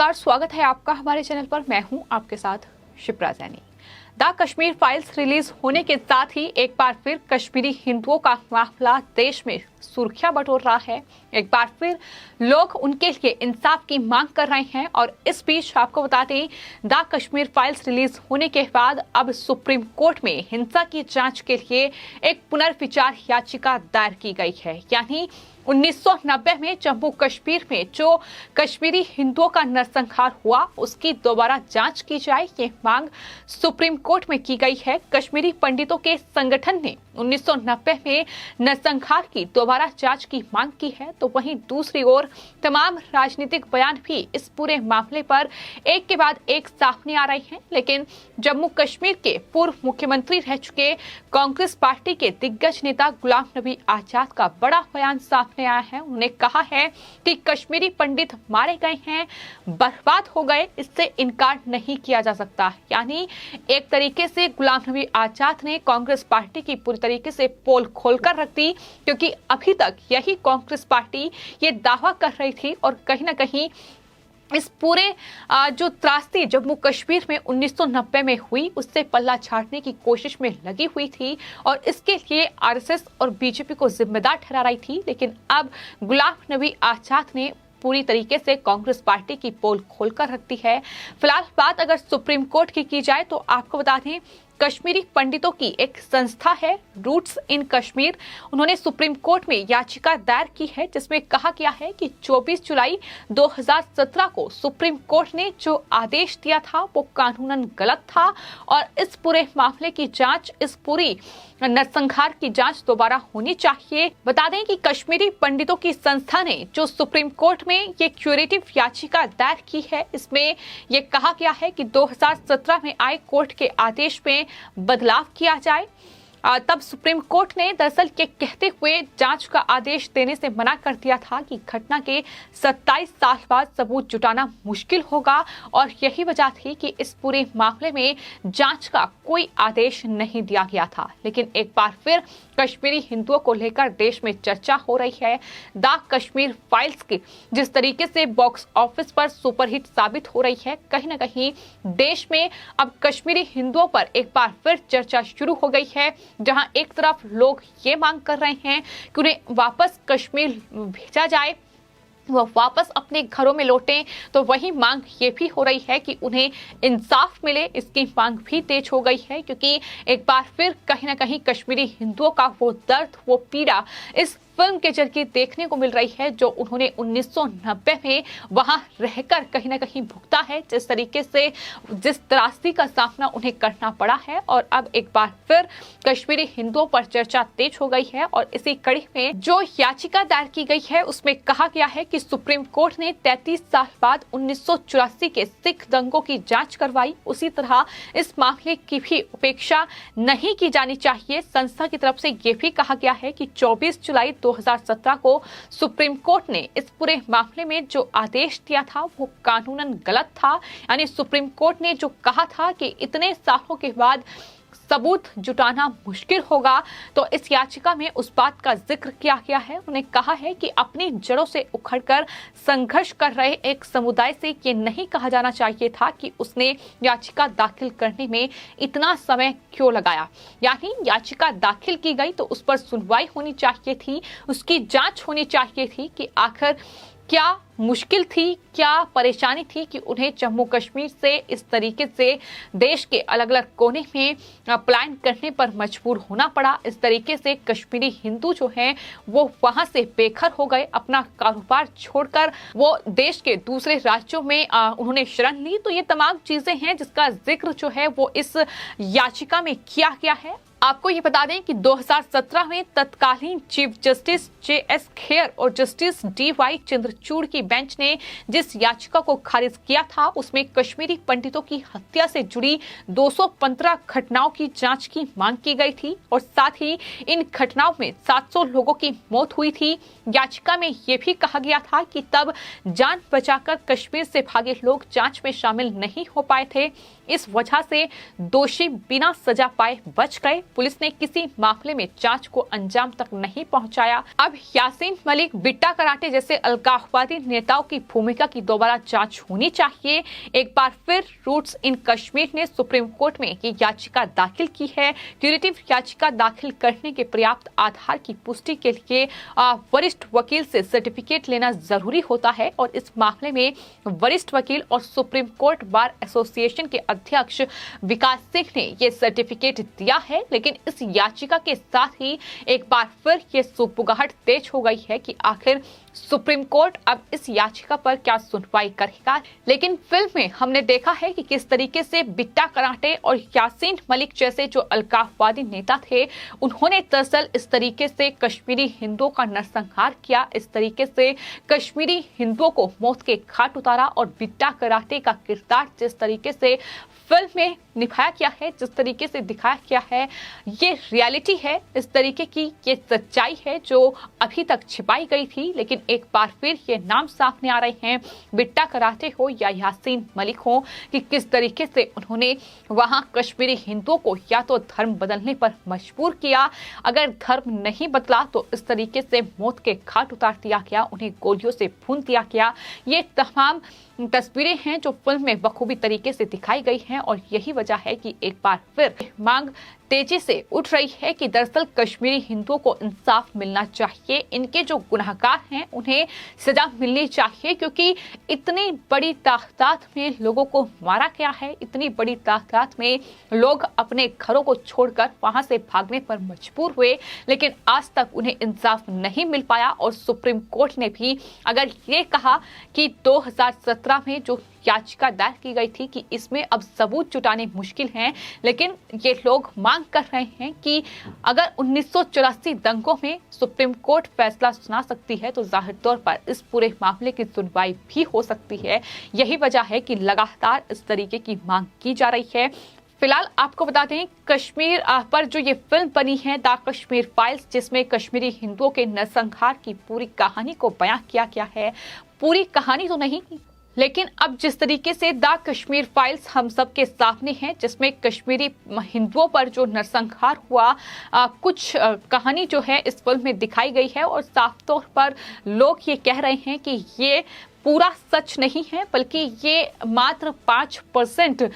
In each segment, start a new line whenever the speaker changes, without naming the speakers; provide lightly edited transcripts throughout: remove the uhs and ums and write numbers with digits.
नमस्कार, स्वागत है आपका हमारे चैनल पर। मैं हूं आपके साथ Shipra Jaini. The Kashmir files release होने के साथ ही एक बार फिर कश्मीरी हिंदुओं का मामला देश में सुर्खियां बटोर रहा है। एक बार फिर लोग उनके लिए इंसाफ की मांग कर रहे हैं और इस बीच आपको बता दें, द कश्मीर फाइल्स रिलीज होने के बाद अब सुप्रीम कोर्ट में हिंसा की जांच के लिए एक पुनर्विचार याचिका दायर की गई है। यानी 1990 में जम्मू कश्मीर में जो कश्मीरी हिंदुओं का नरसंहार हुआ उसकी दोबारा जांच की जाए, ये मांग सुप्रीम कोर्ट में की गई है। कश्मीरी पंडितों के संगठन ने 1990 में नरसंहार की दोबारा जांच की मांग की है, तो वहीं दूसरी ओर तमाम राजनीतिक बयान भी इस पूरे मामले पर एक के बाद एक सामने आ रहे हैं। लेकिन जम्मू कश्मीर के पूर्व मुख्यमंत्री रह चुके कांग्रेस पार्टी के दिग्गज नेता गुलाम नबी आजाद का बड़ा बयान सामने आया है। उन्होंने कहा है कि कश्मीरी पंडित मारे गए हैं, बर्बाद हो गए, इससे इनकार नहीं किया जा सकता। यानी एक तरीके से गुलाम नबी आजाद ने कांग्रेस पार्टी की पूरी तरीके से पोल खोलकर रख दी, क्योंकि अभी तक यही कांग्रेस पार्टी ये दावा कर रही थी और कहीं ना कहीं इस पूरे जो त्रासदी जम्मू कश्मीर में 1990 में हुई उससे पल्ला झाड़ने की कोशिश में लगी हुई थी और इसके लिए आरएसएस और बीजेपी को जिम्मेदार ठहरा रही थी। लेकिन अब गुलाम नबी आजाद ने पूरी तरीके से कांग्रेस पार्टी की पोल खोलकर रख दी है। फिलहाल बात अगर सुप्रीम कोर्ट की जाए तो आपको बता दें, कश्मीरी पंडितों की एक संस्था है रूट्स इन कश्मीर, उन्होंने सुप्रीम कोर्ट में याचिका दायर की है जिसमें कहा गया है कि 24 जुलाई 2017 को सुप्रीम कोर्ट ने जो आदेश दिया था वो कानूनन गलत था और इस पूरे मामले की जांच, इस पूरी नरसंहार की जांच दोबारा होनी चाहिए। बता दें कि कश्मीरी पंडितों की संस्था ने जो सुप्रीम कोर्ट में ये क्यूरेटिव याचिका दायर की है, इसमें ये कहा गया है कि 2017 में आए कोर्ट के आदेश में बदलाव किया जाए। तब सुप्रीम कोर्ट ने दरअसल ये कहते हुए जांच का आदेश देने से मना कर दिया था कि घटना के 27 साल बाद सबूत जुटाना मुश्किल होगा और यही वजह थी कि इस पूरे मामले में जांच का कोई आदेश नहीं दिया गया था। लेकिन एक बार फिर कश्मीरी हिंदुओं को लेकर देश में चर्चा हो रही है। द कश्मीर फाइल्स की जिस तरीके से बॉक्स ऑफिस पर सुपरहिट साबित हो रही है, कहीं ना कहीं देश में अब कश्मीरी हिंदुओं पर एक बार फिर चर्चा शुरू हो गई है, जहां एक तरफ लोग ये मांग कर रहे हैं कि उन्हें वापस कश्मीर भेजा जाए, वो वापस अपने घरों में लौटें, तो वही मांग ये भी हो रही है कि उन्हें इंसाफ मिले, इसकी मांग भी तेज हो गई है। क्योंकि एक बार फिर कहीं ना कहीं कश्मीरी हिंदुओं का वो दर्द, वो पीड़ा इस फिल्म के जरिए देखने को मिल रही है जो उन्होंने 1990 में वहां रहकर कहीं ना कहीं भुगता है, जिस तरीके से जिस त्रासदी का सामना उन्हें करना पड़ा है। और अब एक बार फिर कश्मीरी हिंदुओं पर चर्चा तेज हो गई है और इसी कड़ी में जो याचिका दायर की गई है उसमें कहा गया है कि सुप्रीम कोर्ट ने 33 साल बाद 1984 के सिख दंगों की जांच करवाई, उसी तरह इस मामले की भी उपेक्षा नहीं की जानी चाहिए। संस्था की तरफ से यह भी कहा गया है कि 24 जुलाई 2017 को सुप्रीम कोर्ट ने इस पूरे मामले में जो आदेश दिया था वो कानूनन गलत था। यानी सुप्रीम कोर्ट ने जो कहा था कि इतने सालों के बाद सबूत जुटाना मुश्किल होगा, तो इस याचिका में उस बात का जिक्र किया गया है। उन्हें कहा है कि अपनी जड़ों से उखड़कर संघर्ष कर रहे एक समुदाय से ये नहीं कहा जाना चाहिए था कि उसने याचिका दाखिल करने में इतना समय क्यों लगाया। यानी याचिका दाखिल की गई तो उस पर सुनवाई होनी चाहिए थी, उसकी जांच होनी चाहिए थी कि आखिर क्या मुश्किल थी, क्या परेशानी थी कि उन्हें जम्मू कश्मीर से इस तरीके से देश के अलग अलग कोने में पलायन करने पर मजबूर होना पड़ा। इस तरीके से कश्मीरी हिंदू जो हैं वो वहां से बेघर हो गए, अपना कारोबार छोड़कर वो देश के दूसरे राज्यों में उन्होंने शरण ली। तो ये तमाम चीजें हैं जिसका जिक्र जो है वो इस याचिका में किया गया है। आपको ये बता दें कि 2017 में तत्कालीन चीफ जस्टिस JS खेर और जस्टिस DY चंद्रचूड़ की बेंच ने जिस याचिका को खारिज किया था उसमें कश्मीरी पंडितों की हत्या से जुड़ी 215 घटनाओं की जांच की मांग की गई थी और साथ ही इन घटनाओं में 700 लोगों की मौत हुई थी। याचिका में यह भी कहा गया था कि तब जान बचाकर कश्मीर से भागे लोग जांच में शामिल नहीं हो पाए थे, इस वजह से दोषी बिना सजा पाए बच गए। पुलिस ने किसी मामले में जांच को अंजाम तक नहीं पहुंचाया। अब यासीन मलिक, बिट्टा कराटे जैसे अलगाववादी नेताओं की भूमिका की दोबारा जांच होनी चाहिए। एक बार फिर रूट्स इन कश्मीर ने सुप्रीम कोर्ट में ये याचिका दाखिल की है। क्यूरेटिव याचिका दाखिल करने के पर्याप्त आधार की पुष्टि के लिए वरिष्ठ वकील से सर्टिफिकेट लेना जरूरी होता है और इस मामले में वरिष्ठ वकील और सुप्रीम कोर्ट बार एसोसिएशन के अध्यक्ष विकास सिंह ने ये सर्टिफिकेट दिया है। लेकिन इस याचिका के साथ ही एक बार फिर ये सुगबुगाहट तेज हो गई है कि आखिर सुप्रीम कोर्ट अब इस याचिका पर क्या सुनवाई करेगा। लेकिन फिल्म में हमने देखा है कि किस तरीके से बिट्टा कराटे और यासीन मलिक जैसे जो अलगाववादी नेता थे, उन्होंने दरअसल इस तरीके से कश्मीरी हिंदुओं का नरसंहार किया, इस तरीके से कश्मीरी हिंदुओं को मौत के घाट उतारा। और बिट्टा कराटे का किरदार जिस तरीके से फिल्म में निभाया गया है, जिस तरीके से दिखाया गया है, ये रियलिटी है, इस तरीके की ये सच्चाई है जो अभी तक छिपाई गई थी। लेकिन एक बार फिर ये नाम सामने आ रहे हैं, बिट्टा कराटे हो या यासीन मलिक हो, कि किस तरीके से उन्होंने वहां कश्मीरी हिंदुओं को या तो धर्म बदलने पर मजबूर किया, अगर धर्म नहीं बदला तो इस तरीके से मौत के घाट उतार दिया गया, उन्हें गोलियों से भून दिया गया। ये तमाम तस्वीरें हैं जो फिल्म में बखूबी तरीके से दिखाई गई हैं और यही वजह है कि एक बार फिर मांग तेजी से उठ रही है कि दरअसल कश्मीरी हिंदुओं को इंसाफ मिलना चाहिए। इनके जो गुनहगार हैं उन्हें सजा मिलनी चाहिए, क्योंकि इतनी बड़ी तादाद में लोगों को मारा गया है, इतनी बड़ी तादाद में लोग अपने घरों को छोड़कर वहां से भागने पर मजबूर हुए, लेकिन आज तक उन्हें इंसाफ नहीं मिल पाया। और सुप्रीम कोर्ट ने भी अगर ये कहा कि 2017 में जो याचिका दायर की गई थी कि इसमें अब सबूत जुटाने मुश्किल हैं, लेकिन ये लोग मांग कर रहे हैं कि अगर 1984 दंगों में सुप्रीम कोर्ट फैसला सुना सकती है तो जाहिर तौर पर इस पूरे मामले की सुनवाई भी हो सकती है। यही वजह है कि लगातार इस तरीके की मांग की जा रही है। फिलहाल आपको बता दें, कश्मीर पर जो ये फिल्म बनी है द कश्मीर फाइल्स, जिसमें कश्मीरी हिंदुओं के नरसंहार की पूरी कहानी को बयां किया गया है, पूरी कहानी तो नहीं लेकिन अब जिस तरीके से द कश्मीर फाइल्स हम सब के सामने हैं, जिसमें कश्मीरी हिंदुओं पर जो नरसंहार हुआ, कुछ कहानी जो है इस फिल्म में दिखाई गई है और साफ तौर पर लोग ये कह रहे हैं कि ये पूरा सच नहीं है, बल्कि ये मात्र 5%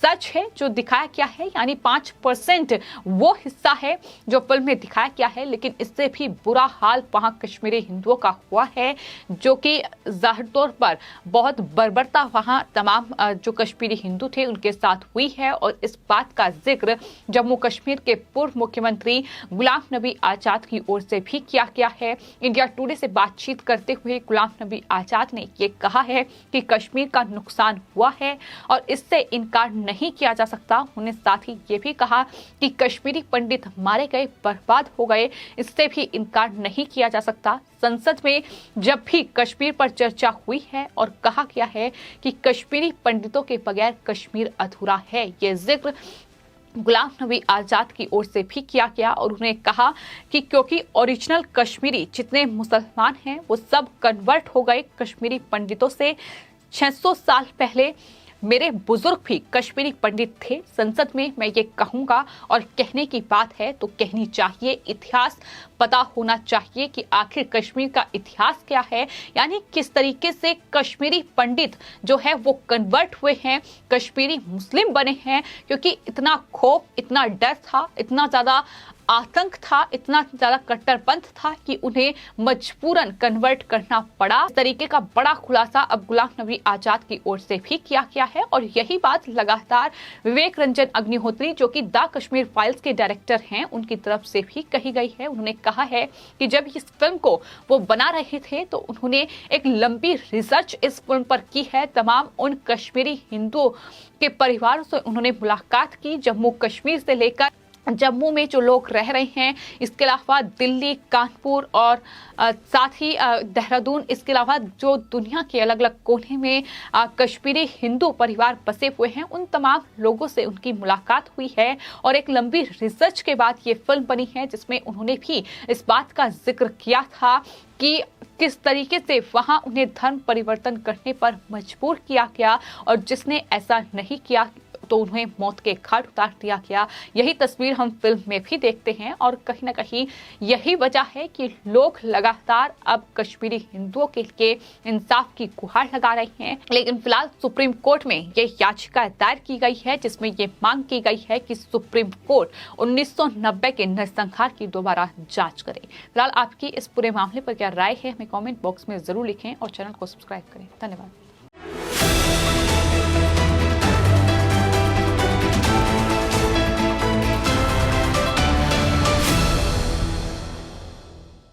सच है जो दिखाया गया है, यानी 5% वो हिस्सा है जो फिल्म में दिखाया गया है। लेकिन इससे भी बुरा हाल वहां कश्मीरी हिंदुओं का हुआ है, जो कि जाहिर तौर पर बहुत बर्बरता वहां तमाम जो कश्मीरी हिंदू थे उनके साथ हुई है। और इस बात का जिक्र जम्मू कश्मीर के पूर्व मुख्यमंत्री गुलाम नबी आजाद की ओर से भी किया गया है। इंडिया टुडे से बातचीत करते हुए गुलाम नबी आजाद ने ये कहा है कि कश्मीर का नुकसान हुआ है और इससे इनकार नहीं किया जा सकता। उन्होंने साथ ही ये भी कहा कि कश्मीरी पंडित मारे गए, बर्बाद हो गए, इससे भी इनकार नहीं किया जा सकता। संसद में जब भी कश्मीर पर चर्चा हुई है और कहा गया है कि कश्मीरी पंडितों के बगैर कश्मीर अधूरा है, ये जिक्र गुलाम नबी आजाद की ओर से भी किया गया। और उन्होंने कहा कि क्योंकि ओरिजिनल कश्मीरी जितने मुसलमान हैं वो सब कन्वर्ट हो गए कश्मीरी पंडितों से। 600 साल पहले मेरे बुजुर्ग भी कश्मीरी पंडित थे। संसद में मैं ये कहूंगा और कहने की बात है तो कहनी चाहिए, इतिहास पता होना चाहिए कि आखिर कश्मीर का इतिहास क्या है, यानी किस तरीके से कश्मीरी पंडित जो है वो कन्वर्ट हुए हैं, कश्मीरी मुस्लिम बने हैं, क्योंकि इतना खौफ, इतना डर था, इतना ज्यादा आतंक था, इतना ज्यादा कट्टरपंथ था कि उन्हें मजबूरन कन्वर्ट करना पड़ा। इस तरीके का बड़ा खुलासा अब गुलाम नबी आजाद की ओर से भी किया गया है और यही बात लगातार विवेक रंजन अग्निहोत्री जो कि द कश्मीर फाइल्स के डायरेक्टर हैं, उनकी तरफ से भी कही गई है। उन्होंने कहा है कि जब इस फिल्म को वो बना रहे थे तो उन्होंने एक लंबी रिसर्च इस फिल्म पर की है। तमाम उन कश्मीरी हिंदुओं के परिवारों से उन्होंने मुलाकात की, जम्मू कश्मीर से लेकर जम्मू में जो लोग रह रहे हैं, इसके अलावा दिल्ली, कानपुर और साथ ही देहरादून, इसके अलावा जो दुनिया के अलग अलग कोने में कश्मीरी हिंदू परिवार बसे हुए हैं, उन तमाम लोगों से उनकी मुलाकात हुई है और एक लंबी रिसर्च के बाद ये फिल्म बनी है, जिसमें उन्होंने भी इस बात का जिक्र किया था कि किस तरीके से वहां उन्हें धर्म परिवर्तन करने पर मजबूर किया गया और जिसने ऐसा नहीं किया तो उन्हें मौत के घाट उतार दिया गया। यही तस्वीर हम फिल्म में भी देखते हैं और कहीं ना कहीं यही वजह है कि लोग लगातार अब कश्मीरी हिंदुओं के लिए इंसाफ की गुहार लगा रहे हैं। लेकिन फिलहाल सुप्रीम कोर्ट में ये याचिका दायर की गई है जिसमें ये मांग की गई है कि सुप्रीम कोर्ट 1990 के नरसंहार की दोबारा जांच करे। फिलहाल आपकी इस पूरे मामले पर क्या राय है, हमें कमेंट बॉक्स में जरूर लिखें और चैनल को सब्सक्राइब करें। धन्यवाद।